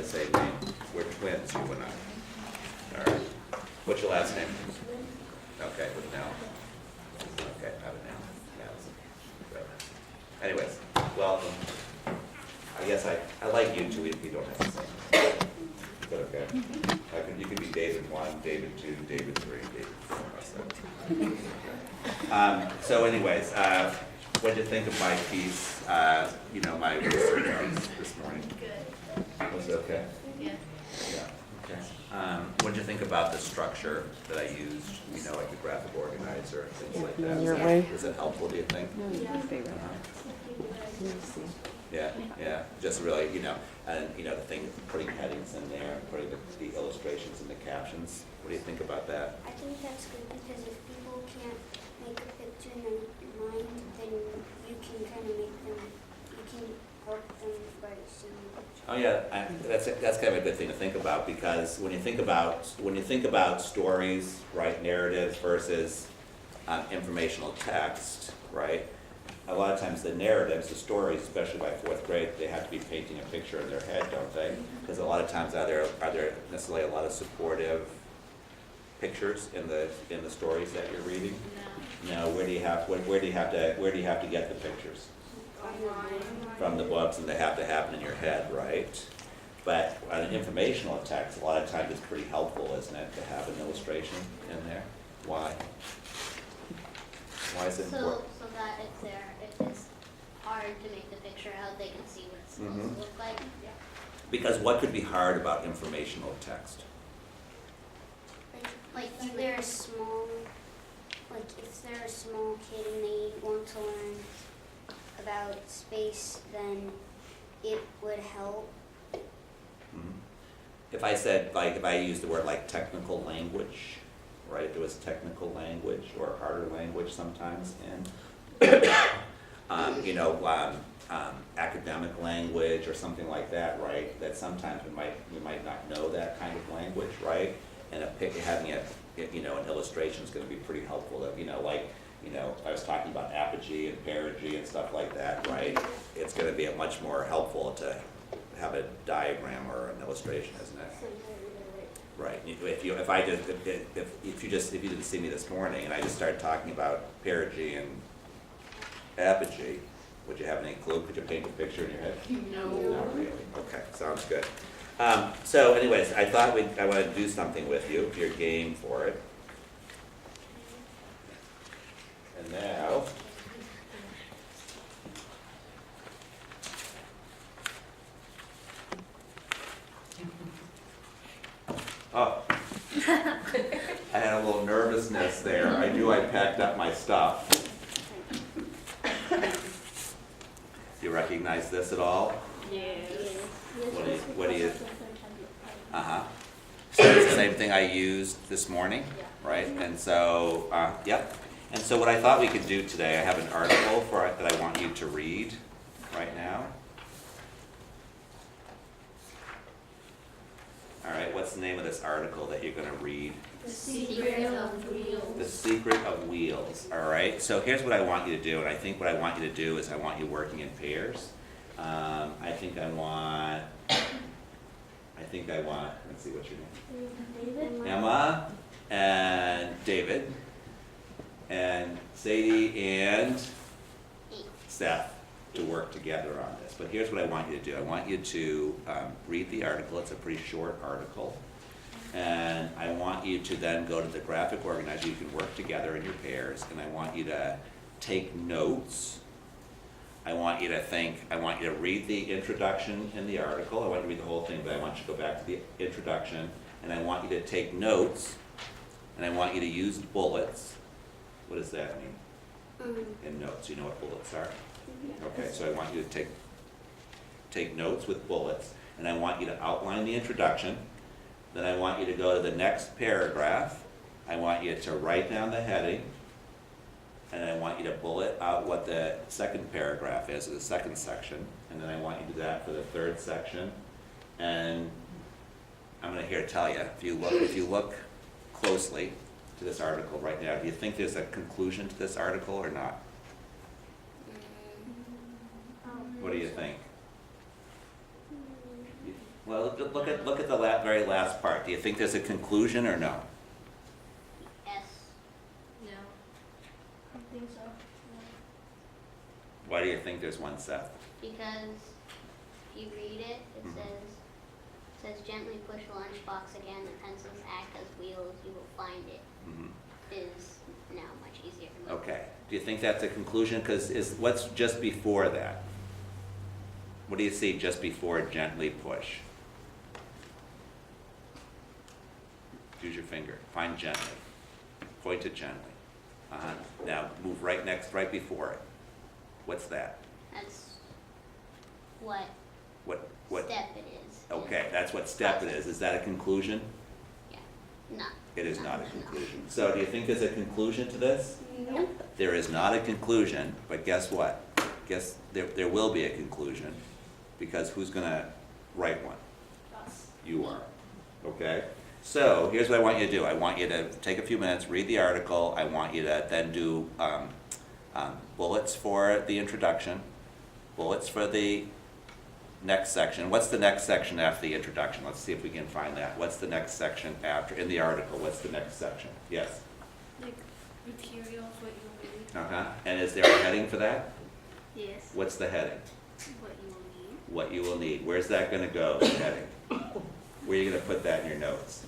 the same name. We're twins, you and I. All right. What's your last name? Okay, with Nell. Okay, out of Nell. Yeah. Good. Anyways, welcome. I guess I like you two if we don't have the same name. Is that okay? You could be David 1, David 2, David 3, David 4. So anyways, what did you think of my piece, my research notes this morning? Good. Was it okay? Yeah. Yeah, okay. What did you think about the structure that I used, like the graphic organizer, things like that? Your way. Was it helpful, do you think? Yeah, just really, and the thing, putting headings in there, putting the illustrations and the captions. What do you think about that? I think that's good because if people can't make a picture in their mind, then you can kind of make them, you can help them by seeing the picture. Oh yeah, that's kind of a good thing to think about, because when you think about stories, right, narratives versus informational text, right? A lot of times the narratives, the stories, especially by 4th grade, they have to be painting a picture in their head, don't they? Because a lot of times are there necessarily a lot of supportive pictures in the stories that you're reading? No. Where do you have to get the pictures? From the books, and they have to happen in your head, right? But on an informational text, a lot of times it's pretty helpful, isn't it, to have an illustration in there? Why? Why is it important? So that if it's hard to make the picture out, they can see what it's supposed to look like. Yeah. Because what could be hard about informational text? Like if they're a small kid and they want to learn about space, then it would help. If I used the word like technical language, right? There was technical language or harder language sometimes in, academic language or something like that, right? That sometimes we might not know that kind of language, right? And having an illustration is going to be pretty helpful. I was talking about apogee and perigee and stuff like that, right? It's going to be much more helpful to have a diagram or an illustration, isn't it? Right. If you didn't see me this morning and I just started talking about perigee and apogee, would you have any clue? Could you paint a picture in your head? No. Not really. Okay, sounds good. So anyways, I thought I wanted to do something with you if you're game for it. And now, I had a little nervousness there. I knew I packed up my stuff. Do you recognize this at all? Yes. What do you? So it's the same thing I used this morning, right? And so, yep. And so what I thought we could do today, I have an article for it that I want you to read right now. All right, what's the name of this article that you're going to read? The Secret of Wheels. The Secret of Wheels. All right, so here's what I want you to do, and I think what I want you to do is I want you working in pairs. I think I want, let's see, what's your name? David? Emma and David and Sadie and Seth to work together on this. But here's what I want you to do. I want you to read the article. It's a pretty short article. And I want you to then go to the graphic organizer. You can work together in your pairs. And I want you to take notes. I want you to read the introduction in the article. I want you to read the whole thing, but I want you to go back to the introduction. And I want you to take notes. And I want you to use bullets. What does that mean? In notes, you know what bullets are? Okay, so I want you to take notes with bullets, and I want you to outline the introduction. Then I want you to go to the next paragraph. I want you to write down the heading, and I want you to bullet out what the second paragraph is, or the second section, and then I want you to do that for the third section. And I'm going to here tell you, if you look closely to this article right now, do you think there's a conclusion to this article or not? What do you think? Well, look at the very last part. Do you think there's a conclusion or no? Yes. No. I don't think so. No. Why do you think there's one, Seth? Because if you read it, it Mhm. says gently push the lunchbox again. The pencils act as wheels. You will find it. Mhm. Is now much easier to move. Okay. Do you think that's a conclusion? Because what's just before that? What do you see just before gently push? Use your finger. Find gently. Point it gently. Now move right before it. What's that? That's what What? step it is. Okay, that's what step it is. Is that a conclusion? Yeah. No. It is not a conclusion. So do you think there's a conclusion to this? Nope. There is not a conclusion, but guess what? Guess there will be a conclusion, because who's gonna write one? Us. You are, okay? So here's what I want you to do. I want you to take a few minutes, read the article. I want you to then do bullets for the introduction, bullets for the next section. What's the next section after the introduction? Let's see if we can find that. What's the next section after, in the article, what's the next section? Yes? Like materials, what you need. Uh-huh. And is there a heading for that? Yes. What's the heading? What you will need. What you will need. Where's that gonna go, the heading? Where are you gonna put that in your notes?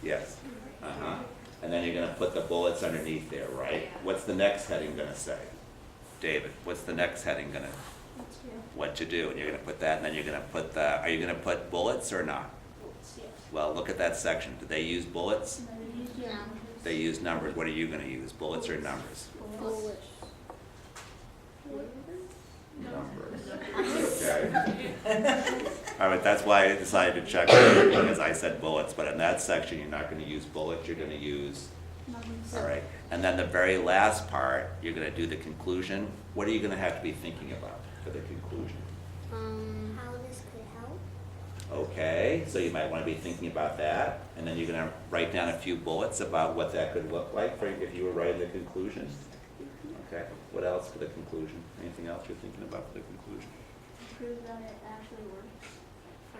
Yes. Uh-huh. And then you're gonna put the bullets underneath there, right? Yeah. What's the next heading gonna say? David, what's the next heading gonna, That's you. what to do? And you're gonna put that, and then you're gonna put the, are you gonna put bullets or not? Yes. Well, look at that section. Did they use bullets? And then use your Numbers. They use numbers. What are you gonna use? Bullets or numbers? bullets. Numbers. Okay. All right, that's why I decided to check it, because I said bullets, but in that section, you're not gonna use bullets, you're gonna use, all right. And then the very last part, you're gonna do the conclusion. What are you gonna have to be thinking about for the conclusion? How this could help? Okay, so you might wanna be thinking about that, and then you're gonna write down a few bullets about what that could look like for if you were writing the conclusion. Okay, what else for the conclusion? Anything else you're thinking about for the conclusion? Prove that it actually works. For,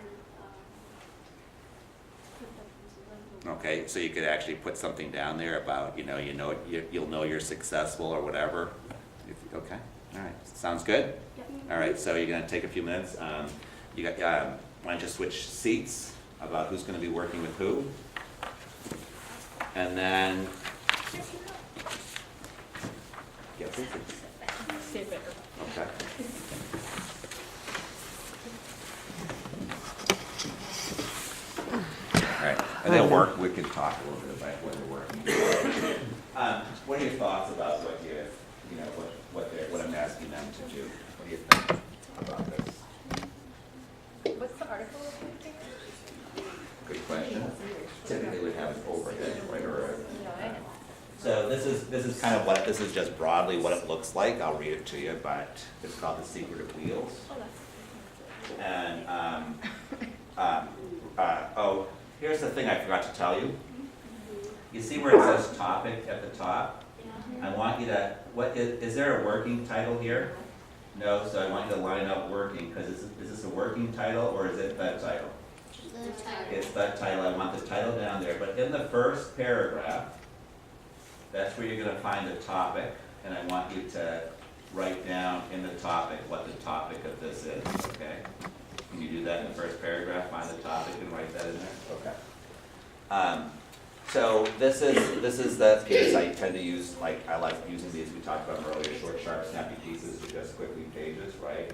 put the pieces of the- Okay, so you could actually put something down there about, you'll know you're successful or whatever. Okay, all right, sounds good? Yep. All right, so you're gonna take a few minutes. Why don't you switch seats about who's gonna be working with who? And then. Yeah, please. Stay better. Okay. All right, and then work, we can talk a little bit about what they're working. What are your thoughts about what I'm asking them to do? What do you think about this? What's the article again? Good question. Typically we'd have an overhead, right, No, I know. so this is kind of this is just broadly what it looks like. I'll read it to you, but it's called The Secret of Wheels. Oh, that's. And, here's the thing I forgot to tell you. You see where it says topic at the top? I want you to, is there a working title here? No, so I want you to line up working, because is this a working title or is it the title? The title. It's that title, I want the title down there, but in the first paragraph, that's where you're gonna find the topic, and I want you to write down in the topic what the topic of this is, okay? Can you do that in the first paragraph, find the topic and write that in there? Okay. So this is the piece I tend to use, I like using these, we talked about them earlier, short, sharp, snappy pieces to just quickly pages, right?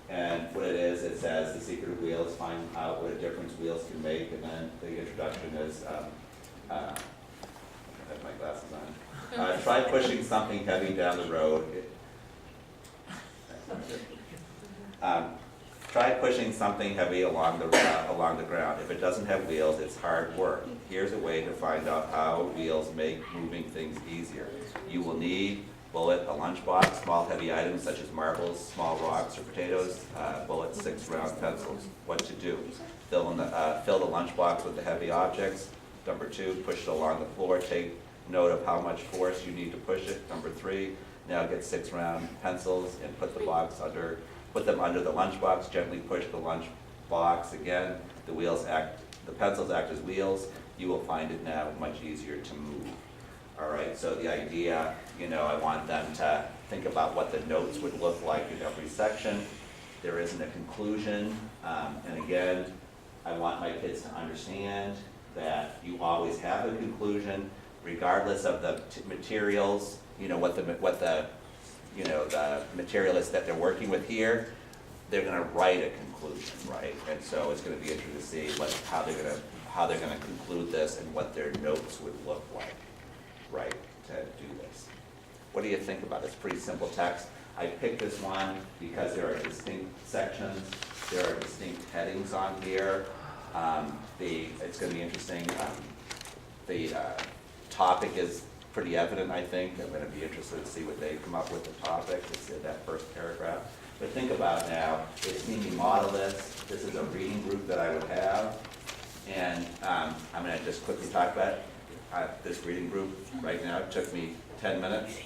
And what it is, it says the secret of wheels, find out what a difference wheels can make, and then the introduction is, I have my glasses on. Try pushing something heavy down the road. Try pushing something heavy along the ground. If it doesn't have wheels, it's hard work. Here's a way to find out how wheels make moving things easier. You will need bullet, a lunchbox, small heavy items such as marbles, small rocks or potatoes, bullets, 6 round pencils. What to do? Fill the lunchbox with the heavy objects. Number 2, push it along the floor. Take note of how much force you need to push it. Number 3, now get 6 round pencils and put them under the lunchbox. Gently push the lunchbox again. the pencils act as wheels, you will find it now much easier to move. All right, so the idea, I want them to think about what the notes would look like in every section. There isn't a conclusion, and again, I want my kids to understand that you always have a conclusion, regardless of the materials, what the material is that they're working with here. They're going to write a conclusion, right? And so it's going to be interesting to see how they're going to conclude this and what their notes would look like, right, to do this. What do you think about it? It's pretty simple text. I picked this one because there are distinct sections, there are distinct headings on here. It's going to be interesting. The topic is pretty evident, I think. I'm going to be interested to see what they come up with the topic. It's in that first paragraph. But think about now, it's me model this. This is a reading group that I would have. And I'm going to just quickly talk about this reading group right now. It took me 10 minutes.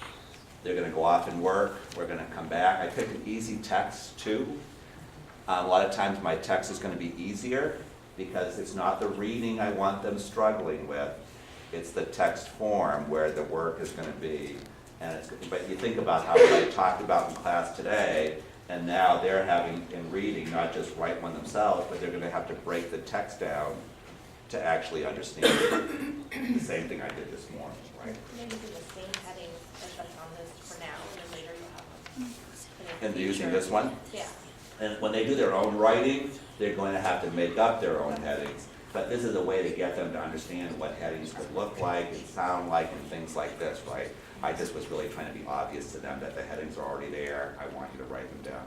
They're going to go off and work. We're going to come back. I picked an easy text too. A lot of times my text is going to be easier because it's not the reading I want them struggling with. It's the text form where the work is going to be. But you think about how I talked about in class today, and now they're having in reading not just write one themselves, but they're going to have to break the text down to actually understand it. The same thing I did this morning, right? Maybe do the same headings as that's on this for now, and then later you'll have them. And using this one? Yeah. And when they do their own writing, they're going to have to make up their own headings. But this is a way to get them to understand what headings could look like and sound like and things like this, right? I just was really trying to be obvious to them that the headings are already there. I want you to write them down.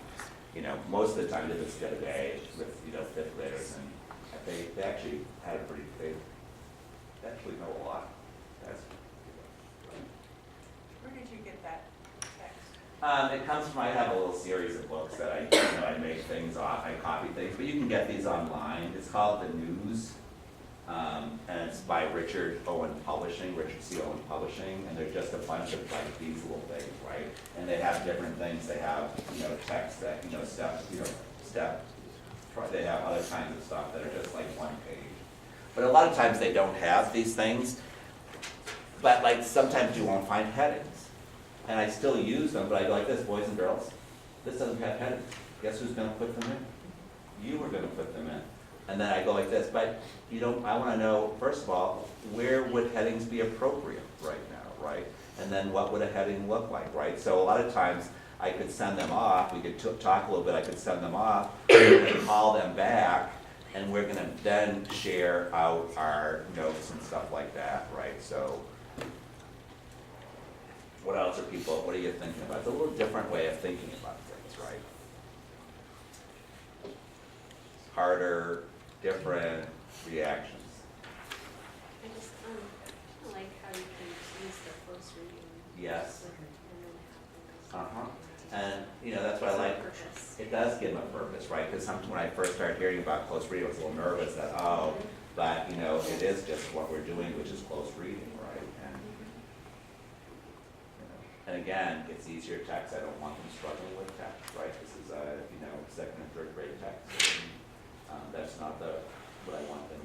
Most of the time, this the other day with fifth graders, and they actually had a they actually know a lot. Where did you get that text? It comes from, I have a little series of books that I make things off, I copy things, but you can get these online. It's called The News, and it's by Richard C. Owen Publishing, and they're just a bunch of these little things, right? And they have different things. They have, text that, they have other kinds of stuff that are just like one page. But a lot of times they don't have these things, but sometimes you won't find headings. And I still use them, but I go like this, boys and girls, this doesn't have headings. Guess who's going to put them in? You are going to put them in. And then I go like this, but I want to know, first of all, where would headings be appropriate right now, right? And then what would a heading look like, right? So a lot of times I could send them off, we could talk a little bit, I could send them off, and call them back, and we're going to then share out our notes and stuff like that, right? So what else what are you thinking about? It's a little different way of thinking about things, right? Harder, different reactions. I just like how you can use the close reading. Yes. And then have And that's what I like. purpose. It does give them a purpose, right? Because when I first started hearing about close reading, I was a little nervous that, but it is just what we're doing, which is close reading, right? And again, it's easier text. I don't want them struggling with text, right? This is second and third grade text. And, that's not what I want them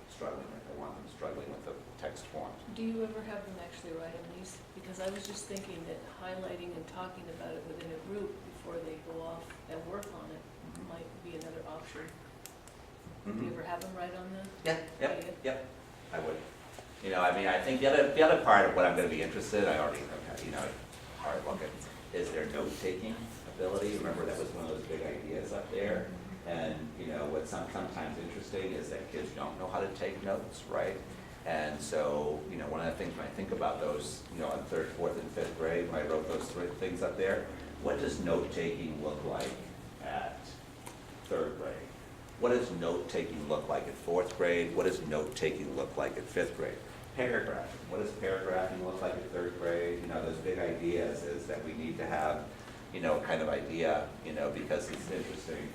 struggling with. I want them struggling with the text form. Do you ever have them actually write them these? Because I was just thinking that highlighting and talking about it within a group before they go off and work on it might be another option. Do you ever have them write on the? Yep, I would. I think the other part of what I'm going to be interested, I already have, hard look at, is their note-taking ability. Remember, that was one of those big ideas up there. And, what's sometimes interesting is that kids don't know how to take notes, right? And so, one of the things when I think about those, in third, fourth, and fifth grade, when I wrote those three things up there, what does note-taking look like at third grade? What does note-taking look like at fourth grade? What does note-taking look like at fifth grade? Paragraphing. What does paragraphing look like at third grade? Those big ideas is that we need to have, kind of idea, because it's interesting.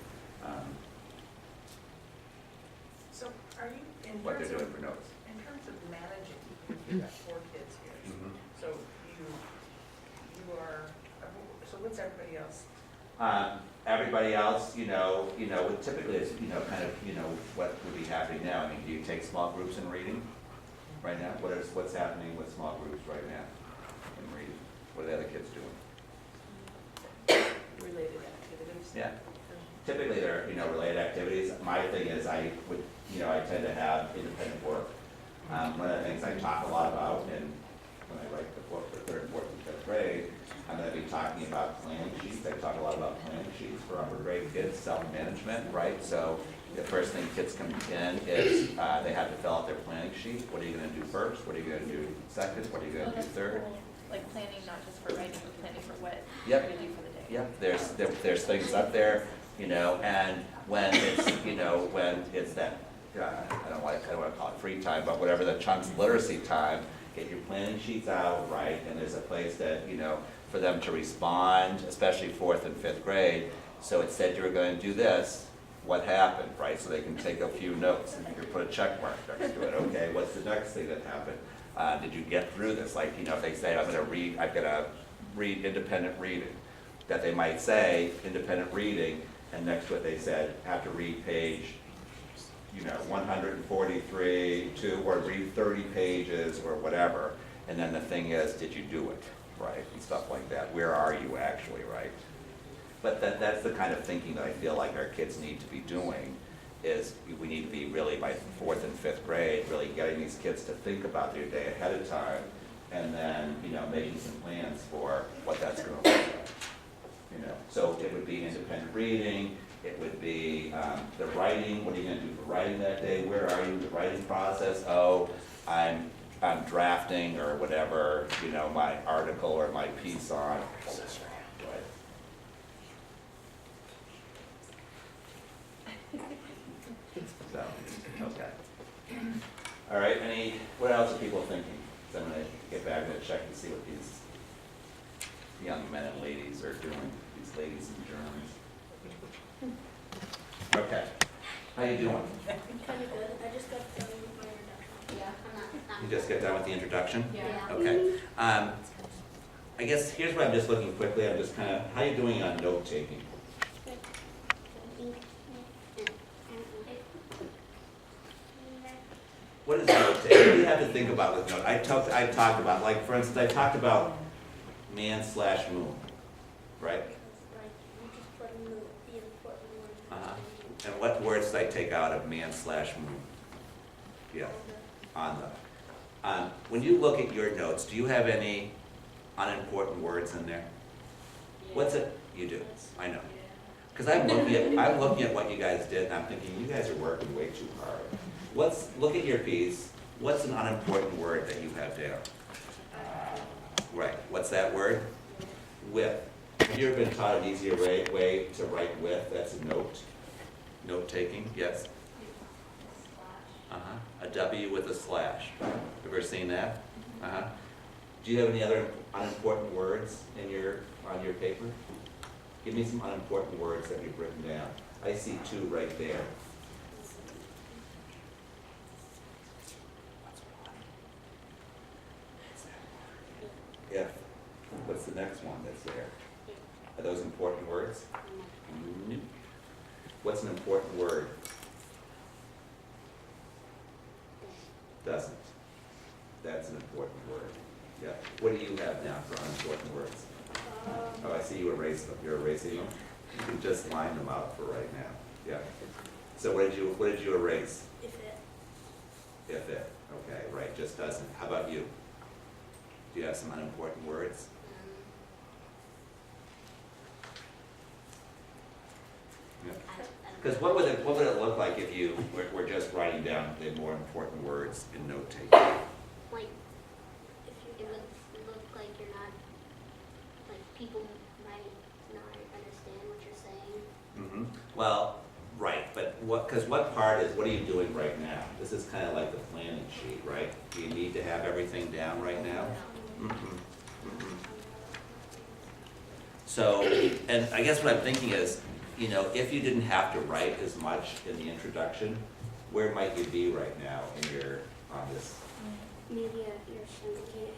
So are you, in What terms they're doing of, for notes. in terms of managing, you've got 4 kids here, so you are, so what's everybody else? Everybody else, typically it's, kind of, what would be happening now. I mean, do you take small groups in reading right now? What's happening with small groups right now in reading? What are the other kids doing? Related activities. Yeah. Typically they're, related activities. My thing is I tend to have independent work. One of the things I talk a lot about, and when I write the book for 3rd, 4th, and 5th grade, I'm going to be talking about planning sheets. I talk a lot about planning sheets for upper grade kids, self-management, right? So the first thing kids come in is they have to fill out their planning sheet. What are you going to do first? What are you going to do second? What are you going to do third? Like planning, not just for writing, but planning for what Yep. you're gonna do for the day. Yep, there's things up there, and when it's that, I don't want to call it free time, but whatever the chunks literacy time, get your planning sheets out, right? And there's a place that, for them to respond, especially 4th and 5th grade. So it said you were going to do this, what happened, right? So they can take a few notes and you can put a check mark next to it. Okay, what's the next thing that happened? Did you get through this? Like, if they say, I've got to read independent reading, that they might say independent reading, and next to it they said, have to read page, 143 or read 30 pages or whatever. And then the thing is, did you do it, right? And stuff like that. Where are you actually, right? But that's the kind of thinking that I feel like our kids need to be doing, is we need to be really by 4th and 5th grade, really getting these kids to think about their day ahead of time, and then, making some plans for what that's going to look like. So it would be independent reading, it would be the writing, what are you going to do for writing that day, where are you in the writing process? Oh, I'm drafting or whatever, my article or my piece on. So, okay. All right, what else are people thinking? So I'm going to get back and check and see what these young men and ladies are doing, these ladies and germs. Okay, how you doing? Kind of good. I just got done with my introduction. Yeah, I'm not. You just get done with the introduction? Yeah. Okay. I guess here's what I'm just looking quickly, I'm just kind of, how you doing on note taking? What is note taking? What do you have to think about with note? I talked about, like, for instance, I talked about man/moon, right? Like, you just put in the important words. Uh-huh. And what words did I take out of man/moon? Yeah, on the. When you look at your notes, do you have any unimportant words in there? What's it? You do, I know. Because I'm looking at what you guys did, and I'm thinking, you guys are working way too hard. Look at your piece. What's an unimportant word that you have down? Right, what's that word? With. Have you ever been taught an easier way to write with? That's a note. Note taking, yes? Uh-huh. A W with a slash. Ever seen that? Uh-huh. Do you have any other unimportant words on your paper? Give me some unimportant words that you've written down. I see 2 right there. If. What's the next one that's there? Are those important words? Nope. What's an important word? Doesn't. That's an important word. Yeah. What do you have now for unimportant words? Oh, I see you erased them. You're erasing them? You can just line them out for right now. Yeah. So what did you erase? If it. If it. Okay, right, just doesn't. How about you? Do you have some unimportant words? Because what would it look like if you were just writing down the more important words in note taking? Like, it would look like you're not, like, people might not understand what you're saying. Well, right, but what part is, what are you doing right now? This is kind of like the planning sheet, right? Do you need to have everything down right now? So, and I guess what I'm thinking is, if you didn't have to write as much in the introduction, where might you be right now on this maybe your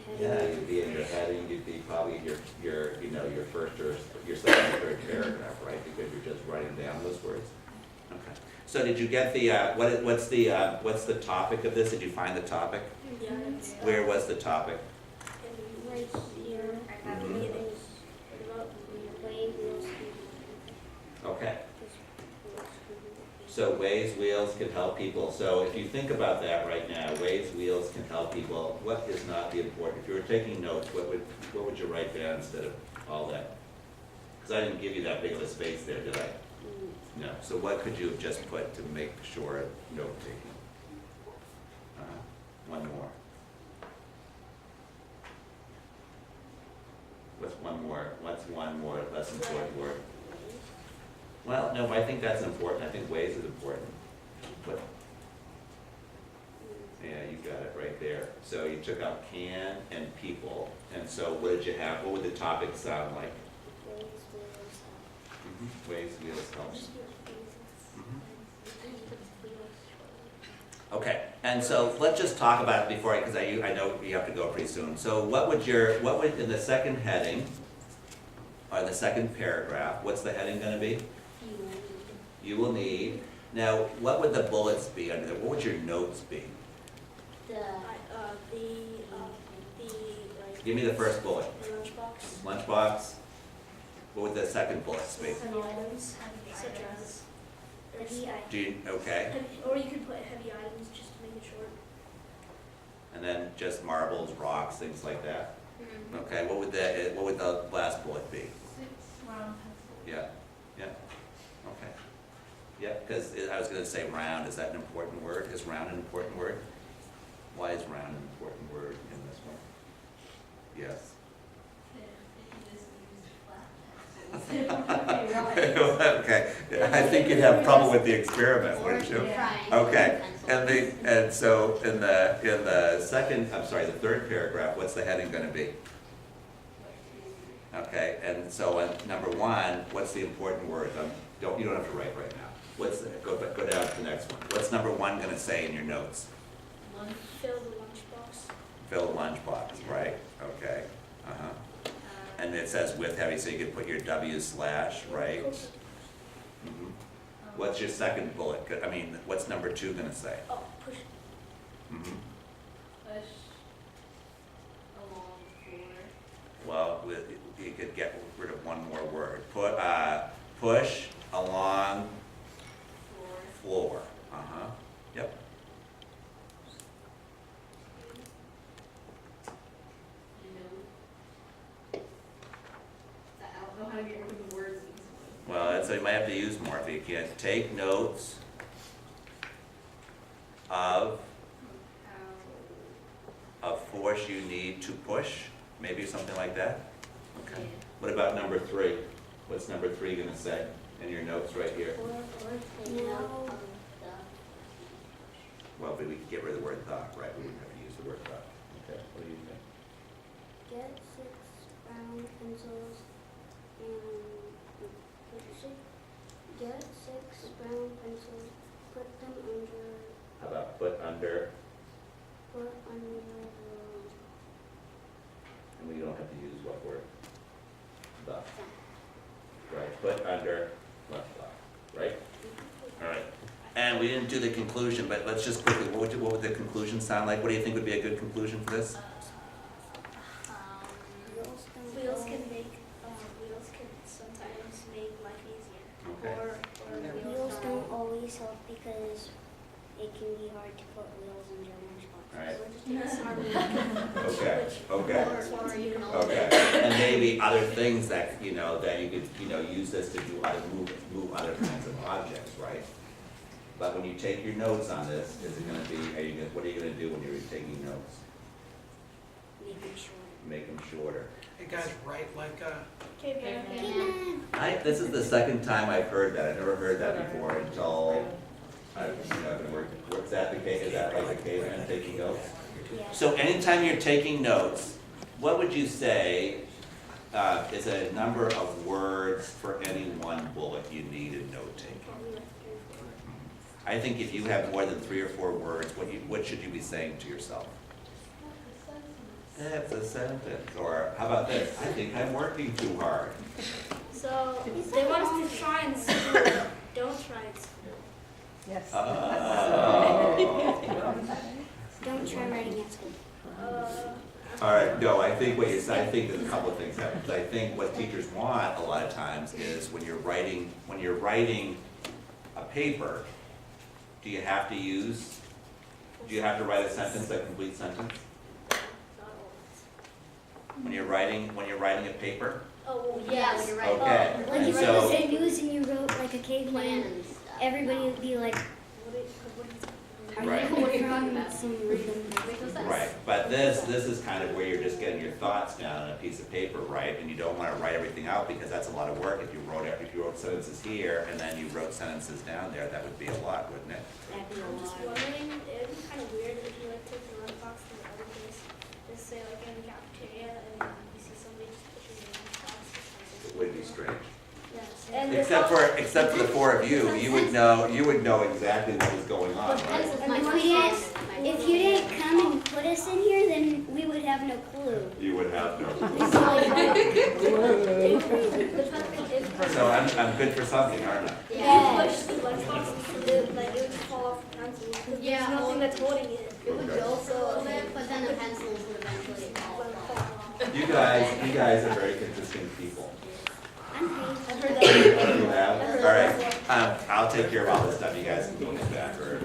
heading. Yeah, you'd be in your heading, you'd be probably your, you know, your first or your second or third paragraph, right? Because you're just writing down those words. Okay. So did you get the, what's the topic of this? Did you find the topic? Yeah. Where was the topic? Right here, I have Mhm. it is about way wheels Okay. So ways, wheels can help people. So if you think about that right now, ways, wheels can help people. What is not the important? If you were taking notes, what would you write down instead of all that? Because I didn't give you that big of a space there, did I? No. So what could you have just put to make sure note taking? One more. What's one more less important word? Well, no, I think that's important. I think ways is important. But, yeah, you got it right there. So you took out can and people. And so what did you have? What would the topic sound like? Ways, wheels, helps. Okay, and so let's just talk about it before, because I know you have to go pretty soon. So what would in the second heading, or the second paragraph, what's the heading gonna be? You will need. Now, what would the bullets be under there? What would your notes be? Give me the first bullet. lunchbox. Lunchbox. What would the second bullet be? Heavy items, such as heavy items. Do you, okay, Or you could put heavy items just to make it short. and then just marbles, rocks, things like that. Mm-hmm. Okay, what would the last bullet be? 6 round pencils. Yeah, okay. Yeah, because I was gonna say round, is that an important word? Is round an important word? Why is round an important word in this one? Yes. Okay, I think you'd have trouble with the experiment, wouldn't you? Okay, and so in the second, I'm sorry, the third paragraph, what's the heading gonna be? Okay, and so on number one, what's the important word? You don't have to write right now. Go down to the next one. What's number one gonna say in your notes? Fill the lunchbox. Fill the lunchbox, right? Okay, uh-huh. And it says with heavy, so you could put your W slash, right? Mhm. What's your second bullet? What's number two gonna say? Oh, push. Mhm. Push along floor. Well, you could get rid of one more word. Push along floor. Uh-huh, yep. I don't know how to get rid of the words in this one. Well, so you might have to use more if you can. Take notes of force you need to push, maybe something like that? Okay. What about number three? What's number three gonna say in your notes right here? No. Well, but we could get rid of the word the, right? We wouldn't have to use the word the. Okay, what do you think? Get 6 round pencils and what did you say? Get 6 round pencils, put them under How about put under, the and we don't have to use what word? The. Right, put under, left block, right? All right. And we didn't do the conclusion, but let's just quickly, what would the conclusion sound like? What do you think would be a good conclusion for this? Wheels can sometimes make life easier. Okay. Or wheels don't always help because it can be hard to put wheels in your lunchbox. All right. Or just take a Okay, Or you can okay. And maybe other things that, that you could, use this to do other, move other kinds of objects, right? But when you take your notes on this, is it gonna be, what are you gonna do when you're taking notes? Make it shorter. Make them shorter. Hey guys, write like This is the second time I've heard that. I've never heard that before until what's that the case? Is that like the caveman taking notes? Yeah. So anytime you're taking notes, what would you say is a number of words for any one bullet you need in note taking? I think if you have more than 3 or 4 words, what should you be saying to yourself? It's a sentence. Or how about this? I think I'm working too hard. So they want us to try in school. Don't try in school. Yes. Oh. Don't try writing at school. All right, no, I think what you said, I think there's a couple of things happen. I think what teachers want a lot of times is when you're writing a paper, do you have to write a sentence, a complete sentence? When you're writing a paper? Oh, well, yeah, when you're writing. Okay. Like And if so- it was a news and you wrote like a Plan caveman, and stuff. everybody would be like, are Right. you from some random? Right, but this is kind of where you're just getting your thoughts down on a piece of paper, right? And you don't wanna write everything out because that's a lot of work. If you wrote sentences here and then you wrote sentences down there, that would be a lot, wouldn't it? That'd be a I'm just lot. wondering, it would be kind of weird if you like took the lunchbox to the other place, just say like in the cafeteria, and you see somebody just pushing the lunchbox. It would be strange. Yes. And the Except box- for the four of you, you would know exactly what was going on, But right? this is And my if first we time. didn't, if you didn't come and put us in here, then we would have no clue. You would have no. We'd be like, So I'm good for something, aren't I? If Yeah. you push the lunchbox, it like it would fall off the pencil, because Yeah, there's nothing well- that's holding it. It would go for a little bit, but then the pencils would eventually fall off. You guys are very consistent people. I'm paid. I've heard that. You have? All right, I'll take care of all this stuff. You guys can go in the back or